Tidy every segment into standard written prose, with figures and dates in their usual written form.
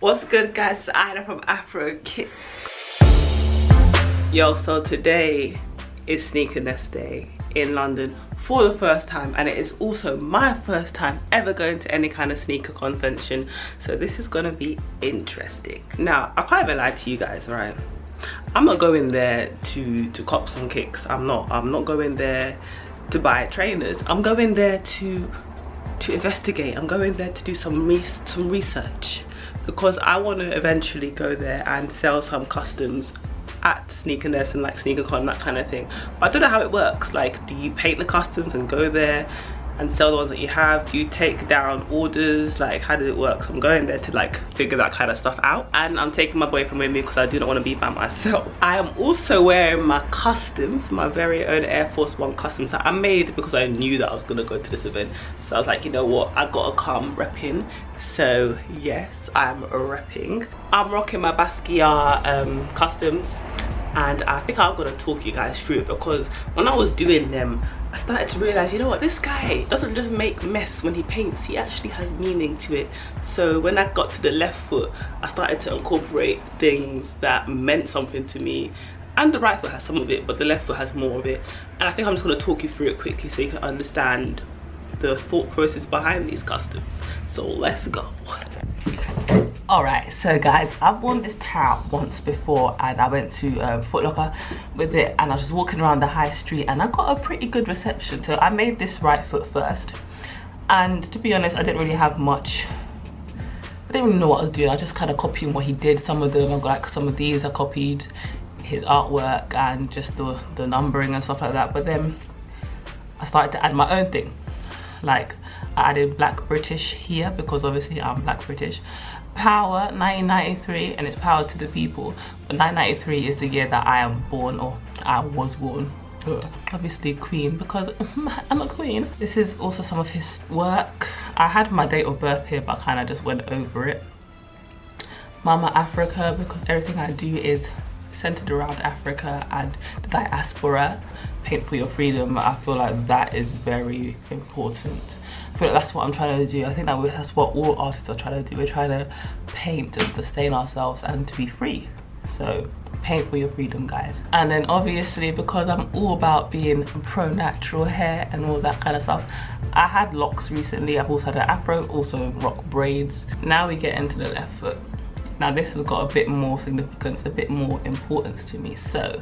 What's good, guys? It's Ida from Afro Kickz. Yo, so today is Sneakerness Day in London for the first time, and it is also my first time ever going to any kind of sneaker convention, so this is gonna be interesting. Now, I can't even lie to you guys, right? I'm not going there to cop some kicks. I'm not going there to buy trainers. I'm going there to investigate. I'm going there to do some research, because I want to eventually go there and sell some customs at Sneakerness and like SneakerCon, that kind of thing. But I don't know how it works. Like, do you paint the customs and go there and sell the ones that you have? Do you take down orders? Like, how does it work? So I'm going there to like figure that kind of stuff out, and I'm taking my boyfriend with me because I do not want to be by myself. I am also wearing my customs, my very own Air Force One customs that I made because I knew that I was gonna go to this event. So I was like, you know what, I gotta come repping. So yes, I'm repping. I'm rocking my Basquiat customs, and I think I'm gonna talk you guys through it, because when I was doing them, I started to realize, you know what, this guy doesn't just make mess when he paints, he actually has meaning to it. So when I got to the left foot, I started to incorporate things that meant something to me, and the right foot has some of it, but the left foot has more of it. And I think I'm just going to talk you through it quickly so you can understand the thought process behind these customs. So let's go. Alright, so guys, I've worn this pair once before, and I went to Foot Locker with it, and I was just walking around the high street and I got a pretty good reception. So I made this right foot first, and to be honest, I didn't really have much. I didn't really know what I was doing. I was just kind of copying what he did. Some of them, like some of these, I copied his artwork and just the numbering and stuff like that. But then I started to add my own thing. Like, I added Black British here because obviously I'm Black British. Power 1993, and it's power to the people. But 1993 is the year that I am born, or I was born. Obviously queen, because I'm a queen. This is also some of his work. I had my date of birth here, but I kind of just went over it. Mama Africa, because everything I do is centered around Africa and the diaspora. Paint for your freedom. I feel like that is very important. I feel like that's what I'm trying to do. I think that's what all artists are trying to do. We're trying to paint and sustain ourselves and to be free. So paint for your freedom, guys. And then obviously, because I'm all about being pro natural hair and all that kind of stuff, I had locks recently. I've also had an afro, also rock braids. Now we get into the left foot. Now this has got a bit more significance, a bit more importance to me. So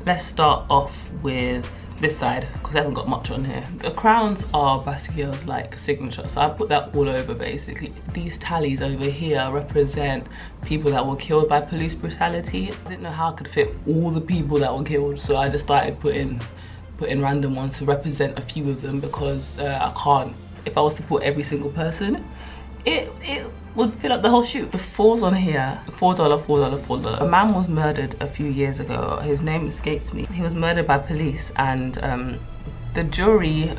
let's start off with this side, because it hasn't got much on here. The crowns are Basquiat's like signature, so I put that all over basically. These tallies over here represent people that were killed by police brutality. I didn't know how I could fit all the people that were killed, so I just started putting random ones to represent a few of them, because I can't, if I was to put every single person, it would fill up the whole shoot. The fours on here, $4, $4, $4. A man was murdered a few years ago. His name escapes me. He was murdered by police, and the jury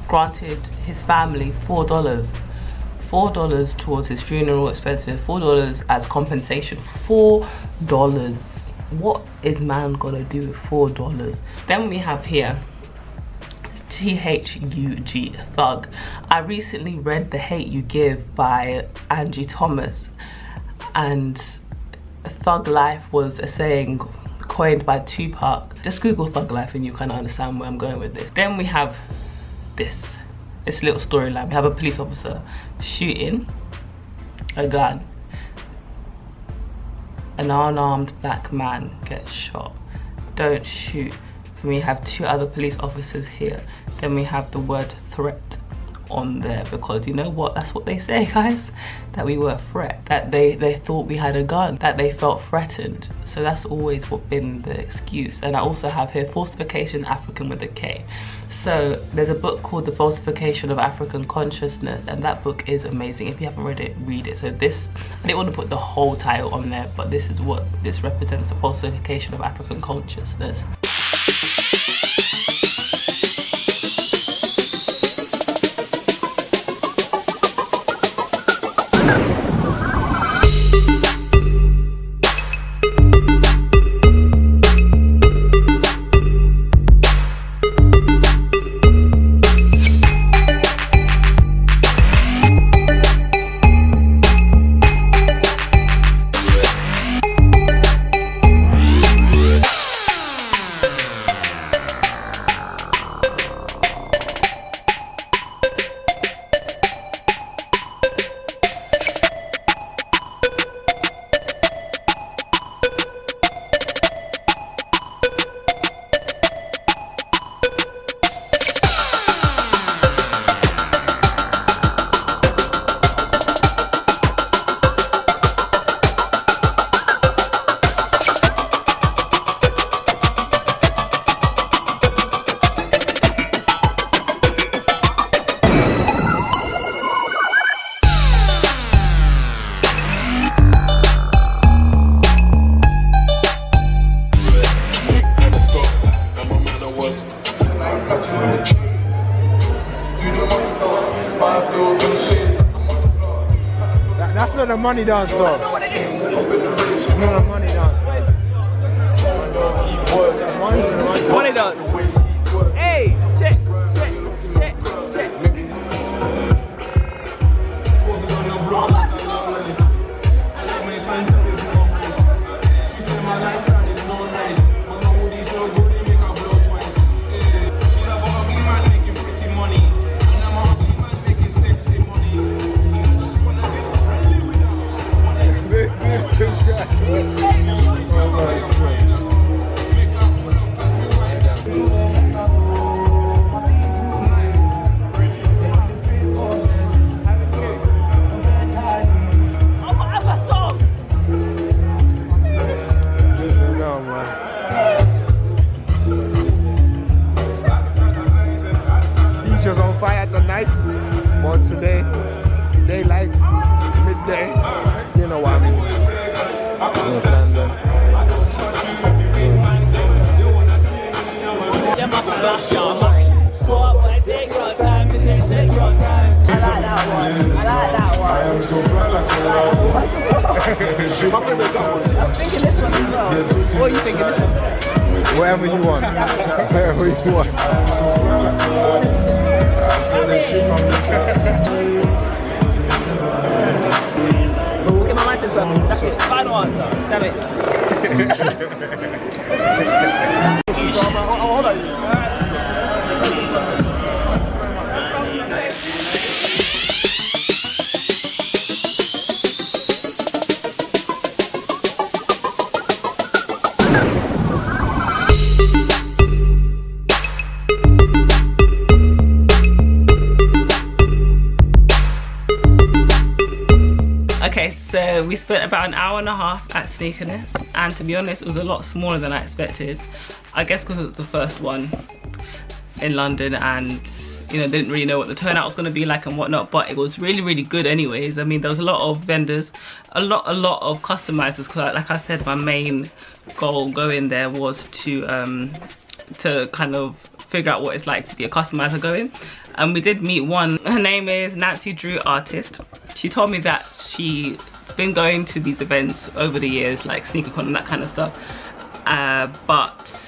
granted his family $4. $4 towards his funeral expenses, $4 as compensation. $4. What is man gonna do with $4? Then we have here THUG, Thug. I recently read The Hate You Give by Angie Thomas, and Thug Life was a saying coined by Tupac. Just Google Thug Life and you kind of understand where I'm going with this. Then we have this little storyline. We have a police officer shooting a gun. An unarmed black man gets shot. Don't shoot. And we have two other police officers here. Then we have the word threat on there, because you know what, that's what they say, guys, that we were a threat, that they thought we had a gun, that they felt threatened. So that's always what been the excuse. And I also have here falsification African with a K. So there's a book called The Falsification of African Consciousness, and that book is amazing. If you haven't read it, read it. So this, I didn't want to put the whole title on there, but this is what this represents: the falsification of African consciousness. money dance though. It's not a money dance. Money dance. Hey, shit. But today, daylight, midday, you know what I mean. Understand that? Take your time, take your time. I like that one. I like that one. I am so fly like a I'm thinking this one as well. What are you thinking this one? Wherever you want. Wherever you want. I am so fly like Okay, my mind is perfect. That's it. Final answer. Damn it. Hold on. Okay, so we spent about an hour and a half at Sneakerness, and to be honest, it was a lot smaller than I expected. I guess because it was the first one in London, and you know, didn't really know what the turnout was going to be like and whatnot, but it was really good anyways. I mean, there was a lot of vendors, a lot of customizers, because like I said, my main goal going there was to kind of figure out what it's like to be a customizer going. And we did meet one. Her name is Nancy Drew Artist. She told me that she's been going to these events over the years, like SneakerCon and that kind of stuff, but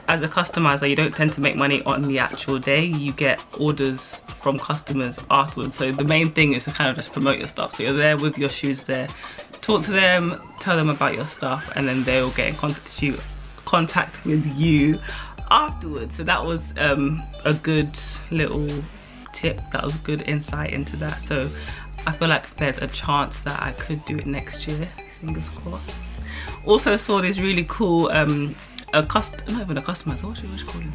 as a customizer you don't tend to make money on the actual day. You get orders from customers afterwards, so the main thing is to kind of just promote your stuff. So you're there with your shoes there, talk to them, tell them about your stuff, and then they'll get in contact with you afterwards. So that was a good little tip, that was good insight into that. So I feel like there's a chance that I could do it next year, fingers crossed. Also saw this really cool not even a customizer, what should you call him?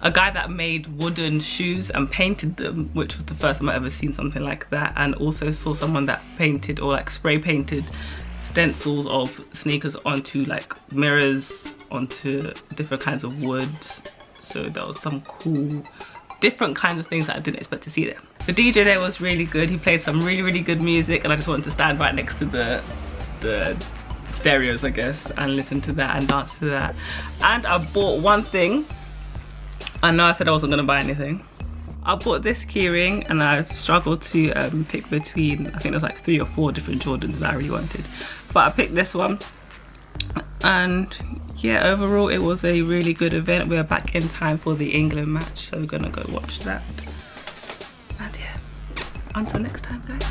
A guy that made wooden shoes and painted them, which was the first time I ever seen something like that. And also saw someone that painted, or like spray painted, stencils of sneakers onto like mirrors, onto different kinds of woods. So there was some cool different kinds of things that I didn't expect to see there. The DJ there was really good. He played some really good music, and I just wanted to stand right next to the stereos, I guess, and listen to that and dance to that. And I bought one thing. I know I said I wasn't gonna buy anything. I bought this keyring, and I struggled to pick between, I think there's like 3 or 4 different Jordans that I really wanted, but I picked this one. And yeah, overall it was a really good event. We're back in time for the England match, so we're gonna go watch that. And yeah, until next time guys.